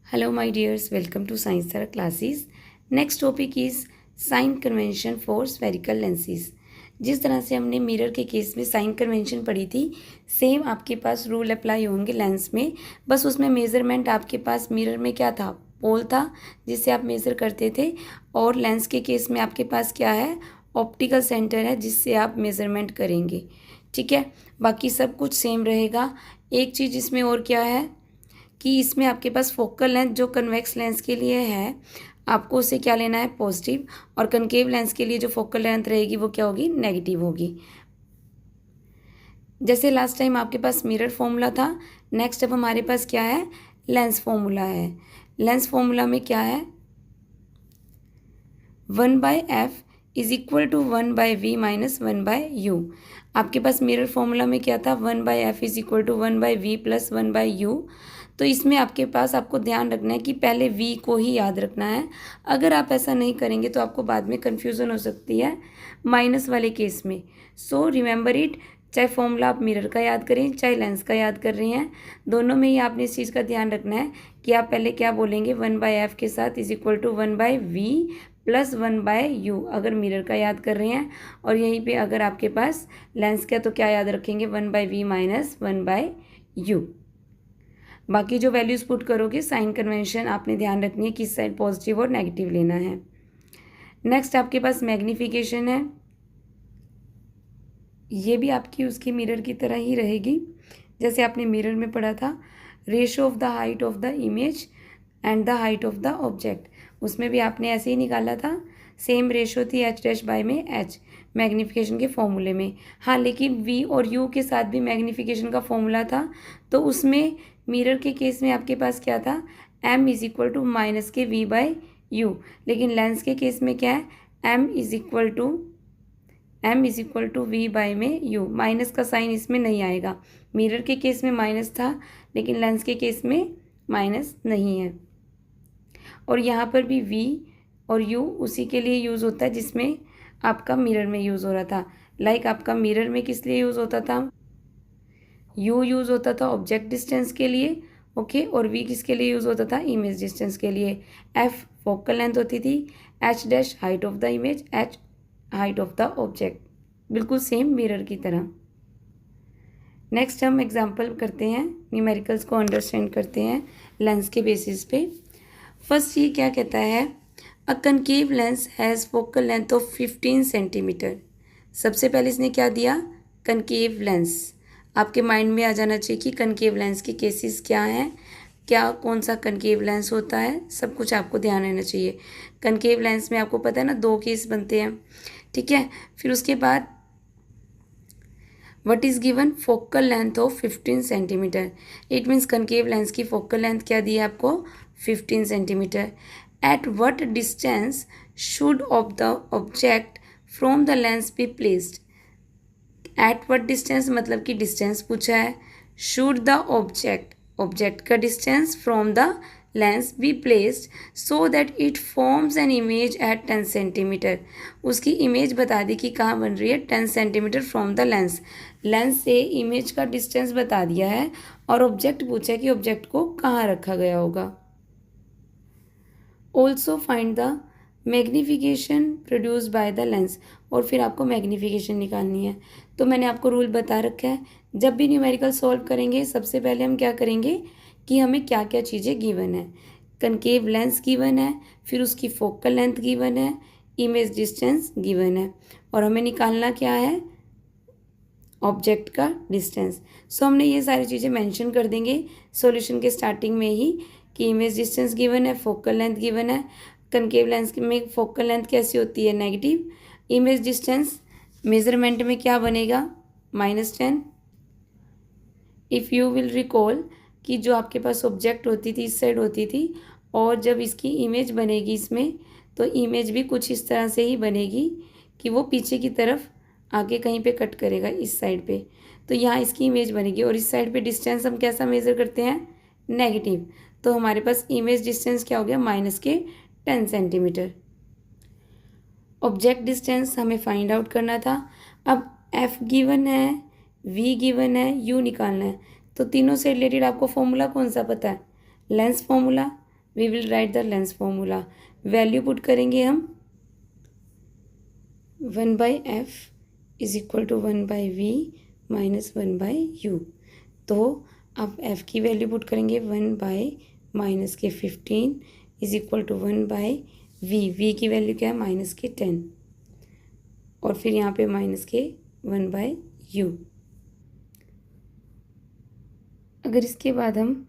Hello my dears, welcome to Science Sara classes. Next topic is sign convention for spherical lenses. जिस तरह से हमने mirror के case में साइन कन्वेंशन पढ़ी थी, सेम आपके पास रूल अप्लाई होंगे लेंस में। बस उसमें मेज़रमेंट आपके पास मिरर में क्या था, पोल था जिससे आप मेज़र करते थे, और लेंस के केस में आपके पास क्या है, ऑप्टिकल सेंटर है जिससे आप मेज़रमेंट करेंगे। ठीक है, बाकी सब कुछ सेम रहेगा। एक चीज़ इसमें और क्या है कि इसमें आपके पास फोकल लेंथ जो कन्वेक्स लेंस के लिए है, आपको उसे क्या लेना है, पॉजिटिव, और कनकेव लेंस के लिए जो फोकल लेंथ रहेगी वो क्या होगी, नेगेटिव होगी। जैसे लास्ट टाइम आपके पास मिरर फॉर्मूला था, नेक्स्ट अब हमारे पास क्या है, लेंस फॉर्मूला है। लेंस फॉर्मूला में क्या है, 1/f is equal to 1/v minus 1/u। आपके पास मिरर फॉर्मूला में क्या था, 1/f is equal to 1/v plus 1/u। तो इसमें आपके पास आपको ध्यान रखना है कि पहले v को ही याद रखना है। अगर आप ऐसा नहीं करेंगे तो आपको बाद में कन्फ्यूज़न हो सकती है माइनस वाले केस में। सो रिमेंबर इट, चाहे फॉर्मूला आप मिरर का याद करें चाहे लेंस का याद कर रहे हैं, दोनों में ही आपने इस चीज़ का ध्यान रखना है कि आप पहले क्या बोलेंगे, 1/f के साथ is equal to 1/v plus 1/u अगर मिरर का याद कर रहे हैं, और यहीं पे अगर आपके पास लेंस का तो क्या याद रखेंगे, 1/v माइनस 1/u। बाकी जो वैल्यूज़ पुट करोगे, साइन कन्वेंशन आपने ध्यान रखनी है किस साइड पॉजिटिव और नेगेटिव लेना है। नेक्स्ट आपके पास मैग्नीफिकेशन है, ये भी आपकी उसकी मिरर की तरह ही रहेगी जैसे आपने मिरर में पढ़ा था, ratio of the height of the image and the height of the object, उसमें भी आपने ऐसे ही निकाला था, सेम रेशो थी h'/h मैग्नीफिकेशन के फॉर्मूले में। हाँ, लेकिन v और u के साथ भी मैग्नीफिकेशन का फॉर्मूला था, तो उसमें मिरर के केस में आपके पास क्या था, m is equal to minus के v/u, लेकिन लेंस के केस में क्या है, m is equal to v by में u। माइनस का साइन इसमें नहीं आएगा। मिरर के केस में माइनस था लेकिन लेंस के केस में माइनस नहीं है। और यहाँ पर भी v और u उसी के लिए यूज़ होता है जिसमें आपका मिरर में यूज़ हो रहा था। लाइक आपका मिरर में किस लिए यूज़ होता था, u यूज़ होता था ऑब्जेक्ट डिस्टेंस के लिए, ओके, और v किसके लिए यूज़ होता था, इमेज डिस्टेंस के लिए। f फोकल लेंथ होती थी, h' height of the image, h height of the object, बिल्कुल सेम मिरर की तरह। नेक्स्ट हम एग्जांपल करते हैं, न्यूमेरिकल्स को अंडरस्टैंड करते हैं लेंस के बेसिस पे। फर्स्ट ये क्या कहता है, a concave lens has focal length of 15 centimetre. सबसे पहले इसने क्या दिया, कनकेव लेंस। आपके माइंड में आ जाना चाहिए कि कनकेव लेंस के केसेस क्या हैं, क्या कौन सा कनकेव लेंस होता है, सब कुछ आपको ध्यान रहना चाहिए। कनकेव लेंस में आपको पता है ना, 2 केस बनते हैं, ठीक है। फिर उसके बाद what is given, focal length of 15 centimetre. It means concave lens की फोकल लेंथ क्या दी है आपको, 15 centimetre. At what distance should of the object from the lens be placed. At what distance मतलब कि डिस्टेंस पूछा है, शुड द ऑब्जेक्ट का distance from the lens be placed so that it forms an image at 10 centimetre. उसकी image बता दी कि कहाँ बन रही है, 10 centimetre from the lens. Lens से इमेज का डिस्टेंस बता दिया है और ऑब्जेक्ट पूछा है कि ऑब्जेक्ट को कहाँ रखा गया होगा। Also find the magnification produce by the lens, और फिर आपको मैग्नीफिकेशन निकालनी है। तो मैंने आपको रूल बता रखा है, जब भी न्यूमेरिकल सॉल्व करेंगे सबसे पहले हम क्या करेंगे कि हमें क्या क्या चीज़ें गिवन है। कनकेव लेंस गिवन है, फिर उसकी फोकल लेंथ गिवन है, इमेज डिस्टेंस गिवन है, और हमें निकालना क्या है, ऑब्जेक्ट का डिस्टेंस। सो हमने ये सारी चीज़ें मेंशन कर देंगे सॉल्यूशन के स्टार्टिंग में ही कि इमेज डिस्टेंस गिवन है, फोकल लेंथ गिवन है। कनकेव लेंस में फोकल लेंथ कैसी होती है, नेगेटिव। इमेज डिस्टेंस मेजरमेंट में क्या बनेगा, -10। इफ़ यू विल रिकॉल कि जो आपके पास ऑब्जेक्ट होती थी इस साइड होती थी, और जब इसकी इमेज बनेगी इसमें, तो इमेज भी कुछ इस तरह से ही बनेगी कि वो पीछे की तरफ आगे कहीं पे कट करेगा इस साइड पे, तो यहाँ इसकी इमेज बनेगी। और इस साइड पे डिस्टेंस हम कैसा मेज़र करते हैं, नेगेटिव। तो हमारे पास इमेज डिस्टेंस क्या हो गया, -10 सेंटीमीटर। ऑब्जेक्ट डिस्टेंस हमें फाइंड आउट करना था। अब f गिवन है, v गिवन है, u निकालना है। तो तीनों से रिलेटेड आपको फॉर्मूला कौन सा पता है, lens formula. We will write the lens formula. Value put करेंगे हम 1/f is equal to 1/v minus 1/u। तो अब f की वैल्यू पुट करेंगे 1/-15 is equal to 1/v। v की वैल्यू क्या है -10 और फिर यहाँ पे -1/u। अगर इसके बाद हम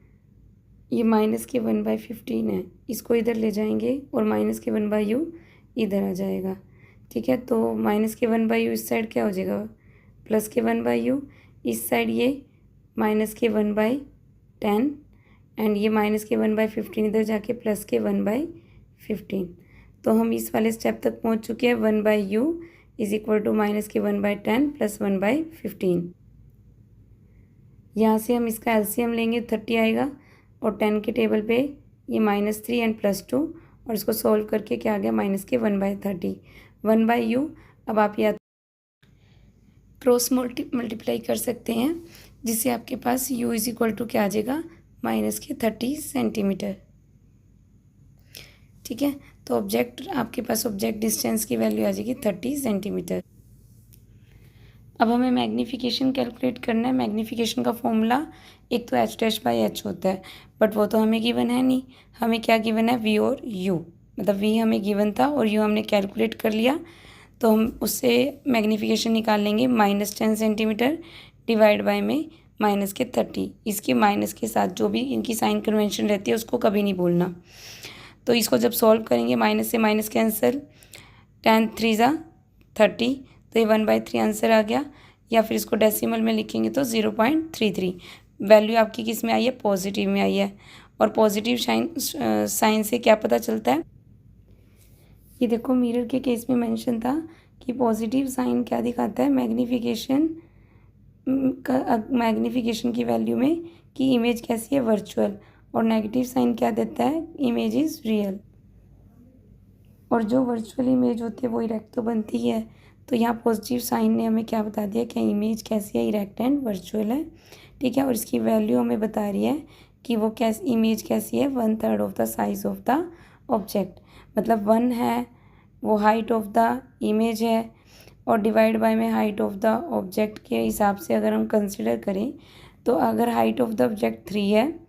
ये -1/15 है, इसको इधर ले जाएंगे और -1/u इधर आ जाएगा। ठीक है, तो -1/u इस साइड क्या हो जाएगा +1/u, इस साइड ये -1/10 एंड ये -1/15 इधर जाके +1/15। तो हम इस वाले स्टेप तक पहुंच चुके हैं। 1/u is equal to -1/10 + 1/15। यहाँ से हम इसका एलसीएम लेंगे 30 आएगा और 10 के टेबल पे ये -3 एंड +2 और इसको सॉल्व करके क्या आ गया -1/30। 1/u अब आप या क्रॉस मल्टीप्लाई कर सकते हैं जिससे आपके पास u इज इक्वल टू क्या आ जाएगा -30 सेंटीमीटर। ठीक है, तो आपके पास ऑब्जेक्ट डिस्टेंस की वैल्यू आ जाएगी 30 सेंटीमीटर। अब हमें मैग्नीफिकेशन कैलकुलेट करना है। मैग्नीफिकेशन का फॉर्मूला एक तो h'/h होता है, बट वो तो हमें गिवन है नहीं। हमें क्या गिवन है v और u, मतलब v हमें गिवन था और u हमने कैलकुलेट कर लिया। तो हम उससे मैग्नीफिकेशन निकाल लेंगे -10 सेंटीमीटर डिवाइड बाय में -30। इसके माइनस के साथ जो भी इनकी साइन कन्वेंशन रहती है उसको कभी नहीं बोलना। तो इसको जब सॉल्व करेंगे माइनस से माइनस कैंसिल, 10 3 ज़ा 30, तो ये 1/3 आंसर आ गया। या फिर इसको डेसिमल में लिखेंगे तो 0.33। वैल्यू आपकी किस में आई है पॉजिटिव में आई है। और पॉजिटिव साइन से क्या पता चलता है, ये देखो मिरर के केस में मेंशन था कि पॉजिटिव साइन क्या दिखाता है मैग्नीफिकेशन की वैल्यू में कि इमेज कैसी है वर्चुअल, और नेगेटिव साइन क्या देता है इमेज इज़ रियल। और जो वर्चुअल इमेज होती है वो इरेक्ट तो बनती है। तो यहाँ पॉजिटिव साइन ने हमें क्या बता दिया कि इमेज कैसी है इरेक्ट एंड वर्चुअल है। ठीक है, और इसकी वैल्यू हमें बता रही है कि वो इमेज कैसी है 1/3 of the size of the object, मतलब 1 है वो हाइट ऑफ द इमेज है और डिवाइड बाय में हाइट ऑफ द ऑब्जेक्ट के हिसाब से अगर हम कंसिडर करें तो अगर हाइट ऑफ द ऑब्जेक्ट 3 है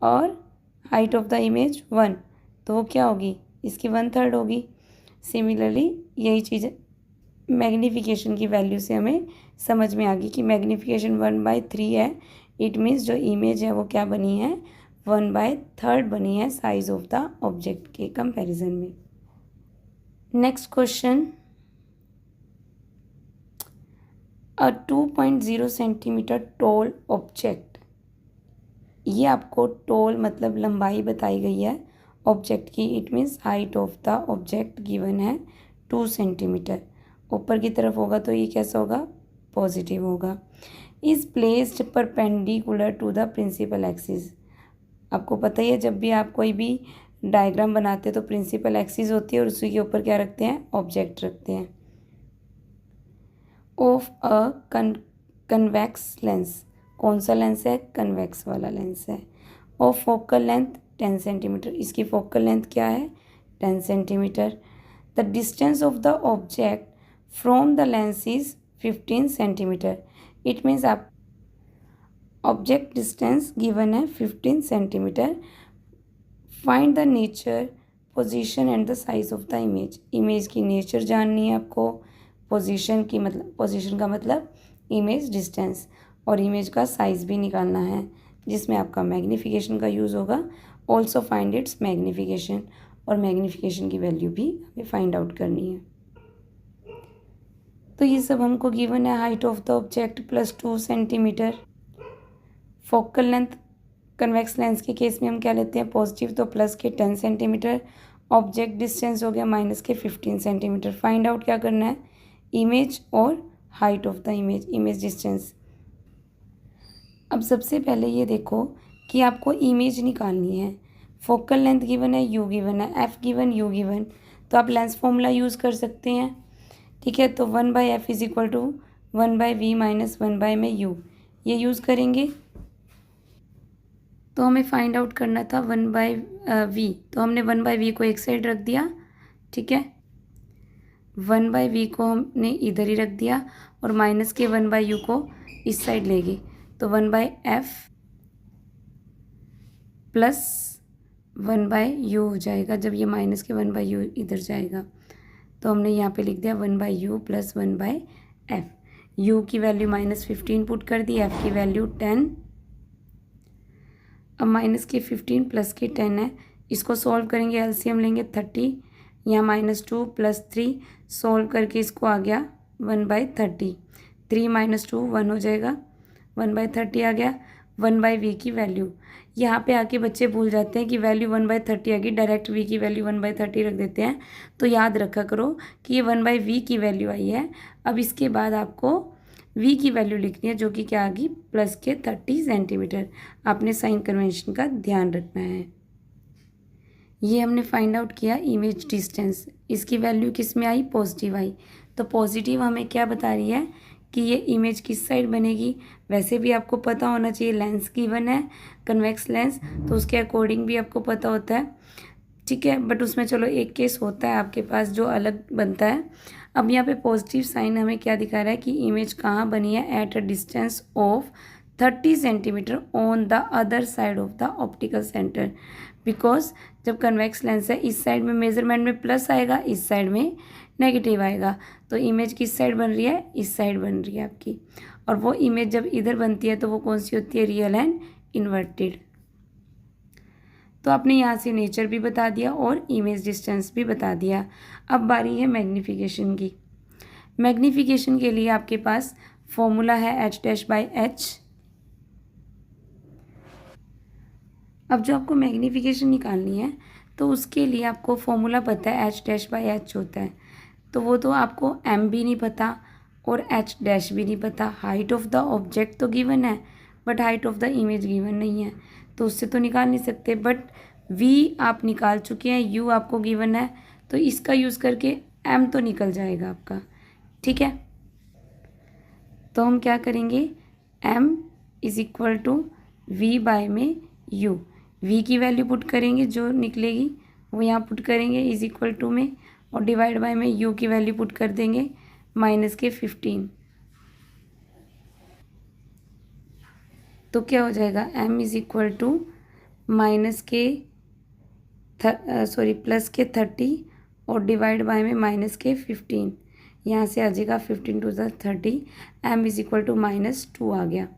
और हाइट ऑफ द इमेज 1 तो वो क्या होगी इसकी 1/3 होगी। सिमिलरली यही चीज़ मैग्नीफिकेशन की वैल्यू से हमें समझ में आ गई कि मैग्नीफिकेशन 1/3 है। इट मीन्स जो इमेज है वो क्या बनी है 1/3 बनी है साइज ऑफ द ऑब्जेक्ट के कंपैरिजन में। नेक्स्ट क्वेश्चन, अ 2.0 सेंटीमीटर टॉल ऑब्जेक्ट। ये आपको टॉल मतलब लंबाई बताई गई है ऑब्जेक्ट की। It means height of the object given है 2 सेंटीमीटर। ऊपर की तरफ होगा तो ये कैसा होगा पॉजिटिव होगा। Is placed perpendicular to the principal axis. आपको पता ही है जब भी आप कोई भी डायग्राम बनाते हैं तो प्रिंसिपल एक्सिस होती है और उसी के ऊपर क्या रखते हैं ऑब्जेक्ट रखते हैं। ऑफ अ कन्वेक्स लेंस, कौन सा लेंस है कन्वेक्स वाला लेंस है। ऑफ फोकल लेंथ 10 सेंटीमीटर, इसकी फोकल लेंथ क्या है 10 centimetre. The distance of the object from the lens is 15 centimetre. It means आप ऑब्जेक्ट डिस्टेंस गिवन है 15 centimetre. Find the nature position and the size of the image. Image की nature जाननी है आपको, position का मतलब इमेज डिस्टेंस, और image का साइज भी निकालना है जिसमें आपका मैग्नीफिकेशन का यूज़ होगा। ऑल्सो फाइंड इट्स मैग्नीफिकेशन, और मैग्नीफिकेशन की वैल्यू भी हमें फाइंड आउट करनी है। तो ये सब हमको गिवन है। Height of the object +2 centimetre. Focal length convex lens के केस में हम क्या लेते हैं पॉजिटिव, तो प्लस के 10 सेंटीमीटर। ऑब्जेक्ट डिस्टेंस हो गया माइनस के 15 सेंटीमीटर। फाइंड आउट क्या करना है इमेज और height of the image distance. अब सबसे पहले ये देखो कि आपको इमेज निकालनी है। फोकल लेंथ गिवन है, यू गिवन है, एफ गिवन, यू गिवन, तो आप लेंस फॉर्मूला यूज़ कर सकते हैं। ठीक है, तो 1/f is equal to 1/v minus 1/में यू, ये यूज़ करेंगे। तो हमें फाइंड आउट करना था 1/v, तो हमने 1/v को एक साइड रख दिया, ठीक है। 1/v को हमने इधर ही रख दिया और माइनस के 1/u को इस साइड ले गए, तो 1/f प्लस 1/u हो जाएगा। जब ये माइनस के 1/u इधर जाएगा तो हमने यहाँ पे लिख दिया 1/u प्लस 1/f। u की वैल्यू -15 पुट कर दी, f की वैल्यू 10। अब माइनस के 15 प्लस के 10 है, इसको सॉल्व करेंगे, एलसीएम लेंगे 30, यहाँ -2 प्लस 3 सॉल्व करके इसको आ गया 1/30। 3 - 2 1 हो जाएगा, 1/30 आ गया। 1/v की वैल्यू यहाँ पे आके बच्चे भूल जाते हैं कि वैल्यू 1/30 आ गई, डायरेक्ट v की वैल्यू 1/30 रख देते हैं। तो याद रखा करो कि ये 1/v की वैल्यू आई है। अब इसके बाद आपको v की वैल्यू लिखनी है, जो कि क्या आ गई प्लस के 30 सेंटीमीटर। आपने साइन कन्वेंशन का ध्यान रखना है। ये हमने फाइंड आउट किया इमेज डिस्टेंस, इसकी वैल्यू किस में आई, पॉजिटिव आई। तो पॉजिटिव हमें क्या बता रही है कि ये इमेज किस साइड बनेगी। वैसे भी आपको पता होना चाहिए, लेंस गिवन है कन्वेक्स लेंस, तो उसके अकॉर्डिंग भी आपको पता होता है, ठीक है। बट उसमें चलो एक केस होता है आपके पास जो अलग बनता है। अब यहाँ पे पॉजिटिव साइन हमें क्या दिखा रहा है कि इमेज कहाँ बनी है, at a distance of 30 centimetre on the other side of the optical centre. Because जब कन्वेक्स लेंस है, इस साइड में मेजरमेंट में प्लस आएगा, इस साइड में नेगेटिव आएगा। तो इमेज किस साइड बन रही है, इस साइड बन रही है आपकी। और वो इमेज जब इधर बनती है तो वो कौन सी होती है, रियल एंड इन्वर्टेड। तो आपने यहाँ से नेचर भी बता दिया और इमेज डिस्टेंस भी बता दिया। अब बारी है मैग्नीफिकेशन की। मैग्नीफिकेशन के लिए आपके पास फॉर्मूला है h'/h। अब जो आपको मैग्नीफिकेशन निकालनी है तो उसके लिए आपको फॉर्मूला पता है, h'/h होता है। तो वो तो आपको m भी नहीं पता और h' भी नहीं पता। हाइट ऑफ द ऑब्जेक्ट तो गिवन है but height of the image given नहीं है, तो उससे तो निकाल नहीं सकते। बट v आप निकाल चुके हैं, u आपको गिवन है, तो इसका यूज़ करके m तो निकल जाएगा आपका, ठीक है। तो हम क्या करेंगे, m = v/ में u। v की वैल्यू पुट करेंगे, जो निकलेगी वो यहाँ पुट करेंगे = में, और डिवाइड बाय में u की वैल्यू पुट कर देंगे -15। तो क्या हो जाएगा, m = प्लस के 30 और डिवाइड बाय में -15। यहाँ से आ जाएगा 15 × 30, m = -2 आ गया।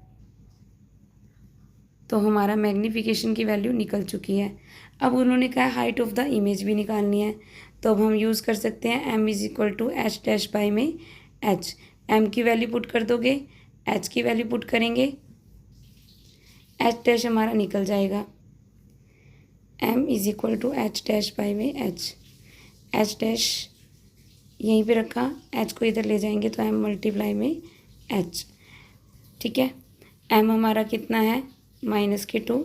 तो हमारा मैग्नीफिकेशन की वैल्यू निकल चुकी है। अब उन्होंने कहा हाइट ऑफ द इमेज भी निकालनी है, तो अब हम यूज़ कर सकते हैं m = h' में h। m की वैल्यू पुट कर दोगे, h की वैल्यू पुट करेंगे, h' हमारा निकल जाएगा। m = h' में h। h' यहीं पे रखा, h को इधर ले जाएंगे तो m × में h, ठीक है। m हमारा कितना है, -2,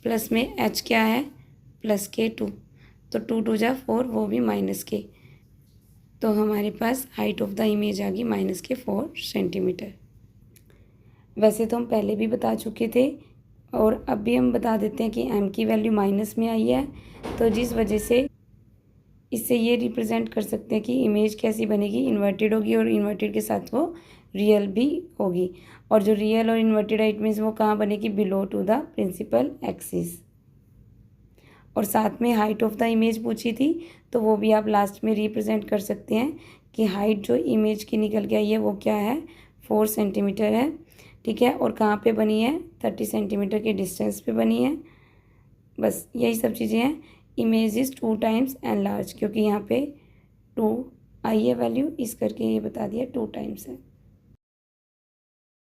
प्लस में h क्या है, +2, तो 2 × 2 = 4, वो भी -के। तो हमारे पास हाइट ऑफ द इमेज आ गई -4 सेंटीमीटर। वैसे तो हम पहले भी बता चुके थे और अब भी हम बता देते हैं कि m की वैल्यू माइनस में आई है, तो जिस वजह से इससे ये रिप्रेजेंट कर सकते हैं कि इमेज कैसी बनेगी, इन्वर्टेड होगी और इन्वर्टेड के साथ वो रियल भी होगी। और जो रियल और इन्वर्टेड है इट मीन्स वो कहाँ बनेगी, below to the principal axis. और साथ में हाइट ऑफ द इमेज पूछी थी, तो वो भी आप लास्ट में रिप्रेजेंट कर सकते हैं कि हाइट जो इमेज की निकल के आई है वो क्या है, 4 सेंटीमीटर है, ठीक है। और कहाँ पे बनी है, 30 सेंटीमीटर के डिस्टेंस पे बनी है। बस यही सब चीज़ें हैं। इमेज इज़ 2 टाइम्स एनलार्ज, क्योंकि यहाँ पे 2 आई है वैल्यू, इस करके ये बता दिया 2 टाइम्स है।